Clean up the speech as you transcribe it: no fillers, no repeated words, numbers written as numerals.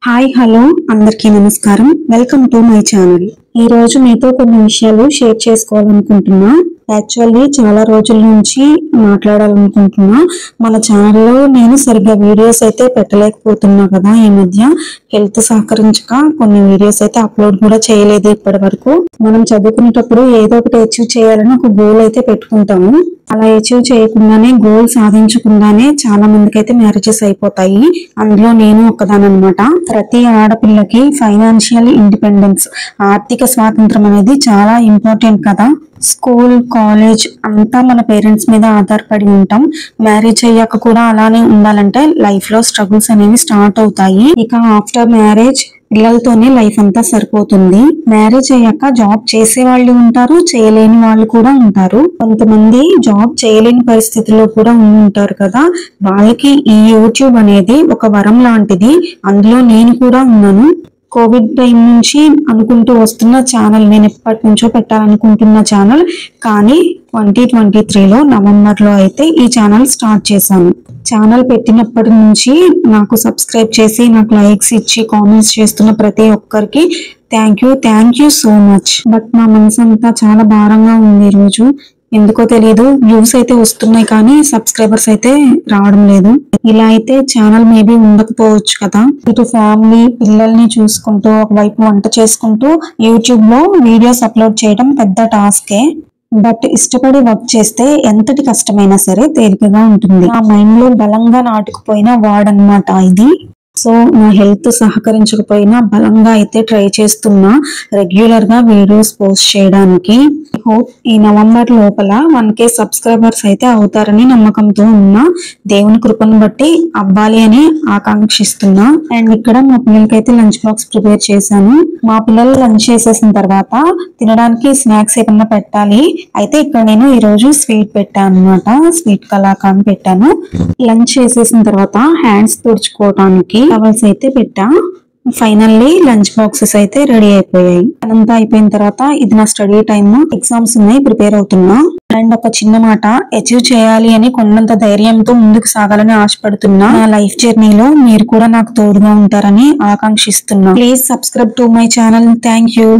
Hi hello అందరికీ నమస్కారం. Welcome to my channel. ఈ రోజు మీతో కొన్ని విషయాలు షేర్ చేసుకోవాలనుకుంటున్నా. యాక్చువల్లీ చాలా రోజుల నుంచి మాట్లాడాలనుకుంటున్నా. మన ఛానల్లో నేను సరిగ్గా వీడియోస్ అయితే పెట్టలేకపోతున్నా కదా. ఈ మధ్య హెల్త్ సహకరించక కొన్ని వీడియోస్ అయితే అప్లోడ్ కూడా చేయలేదు ఇప్పటి వరకు. మనం చదువుకునేటప్పుడు ఏదో ఒకటి అచీవ్ చేయాలని ఒక గోల్ అయితే పెట్టుకుంటాము. అలా అచీవ్ చేయకుండానే, గోల్ సాధించకుండానే చాలా మందికి అయితే మ్యారేజెస్ అయిపోతాయి. అందులో నేను ఒకదానన్నమాట. ప్రతి ఆడపిల్లకి ఫైనాన్షియల్ ఇండిపెండెన్స్, ఆర్థిక స్వాతంత్రం అనేది చాలా ఇంపార్టెంట్ కదా. స్కూల్, కాలేజ్ అంతా మన పేరెంట్స్ మీద ఆధారపడి ఉంటాం. మ్యారేజ్ అయ్యాక కూడా అలానే ఉండాలంటే లైఫ్ లో స్ట్రగుల్స్ అనేవి స్టార్ట్ అవుతాయి. ఇక ఆఫ్టర్ మ్యారేజ్ పిల్లలతోనే లైఫ్ అంతా సరిపోతుంది. మ్యారేజ్ అయ్యాక జాబ్ చేసే వాళ్ళు ఉంటారు, చేయలేని వాళ్ళు కూడా ఉంటారు. కొంతమంది జాబ్ చేయలేని పరిస్థితుల్లో కూడా ఉంటారు కదా. వాళ్ళకి ఈ యూట్యూబ్ అనేది ఒక వరం లాంటిది. అందులో నేను కూడా ఉన్నాను. కోవిడ్ టైం నుంచి అనుకుంటూ వస్తున్న ఛానల్, నేను ఎప్పటి నుంచో పెట్టాలనుకుంటున్న ఛానల్. కానీ 2023లో నవంబర్లో అయితే ఈ ఛానల్ స్టార్ట్ చేశాను. ఛానల్ పెట్టినప్పటి నుంచి నాకు సబ్స్క్రైబ్ చేసి, నాకు లైక్స్ ఇచ్చి, కామెంట్స్ చేస్తున్న ప్రతి ఒక్కరికి thank you so much. But నా మనసు అంతా చాలా భారంగా ఉంది ఈరోజు. ఎందుకో తెలియదు. వ్యూస్ అయితే వస్తున్నాయి కానీ సబ్స్క్రైబర్స్ అయితే రావడం లేదు. ఇలా అయితే ఛానల్ మేబీ ఉండకపోవచ్చు కదా. ఇటు ఫ్యామిలీ, పిల్లల్ని చూసుకుంటూ, ఒకవైపు వంట చేసుకుంటూ యూట్యూబ్ లో వీడియోస్ అప్లోడ్ చేయడం పెద్ద టాస్కే. బట్ ఇష్టపడి వర్క్ చేస్తే ఎంతటి కష్టమైనా సరే తేలికగా ఉంటుంది. నా మైండ్ లో బలంగా నాటుకుపోయిన వర్డ్ అన్నమాట ఇది. సో నా హెల్త్ సహకరించకపోయినా బలంగా అయితే ట్రై చేస్తున్నా రెగ్యులర్ గా వీడియోస్ పోస్ట్ చేయడానికి. హోప్ ఈ నవంబర్ లోపల 1K సబ్స్క్రైబర్స్ అయితే అవుతారని నమ్మకంతో ఉన్నా. దేవుని కృపను బట్టి అవ్వాలి అని ఆకాంక్షిస్తున్నా. అండ్ ఇక్కడ మా పిల్లలకైతే లంచ్ బాక్స్ ప్రిపేర్ చేశాను. మా పిల్లలు లంచ్ చేసేసిన తర్వాత తినడానికి స్నాక్స్ ఏమన్నా పెట్టాలి. అయితే ఇక్కడ నేను ఈ రోజు స్వీట్ పెట్టాను అనమాట. స్వీట్ కలాకాండ్ పెట్టాను. లంచ్ చేసేసిన తర్వాత హ్యాండ్స్ తుడుచుకోవడానికి టవల్స్ అయితే పెట్టా. ఫైనల్లీ లంచ్ బాక్సెస్ అయితే రెడీ అయిపోయాయి. అదంతా అయిపోయిన తర్వాత ఇది నా స్టడీ టైమ్. ఎగ్జామ్స్ ఉన్నాయి, ప్రిపేర్ అవుతున్నా. అండ్ ఒక చిన్న మాట, అచీవ్ చేయాలి అని కొన్నంత ధైర్యంతో ముందుకు సాగాలని ఆశపడుతున్నా. నా లైఫ్ జర్నీలో మీరు కూడా నాకు తోడుగా ఉంటారని ఆకాంక్షిస్తున్నా. Please subscribe to my channel. Thank you.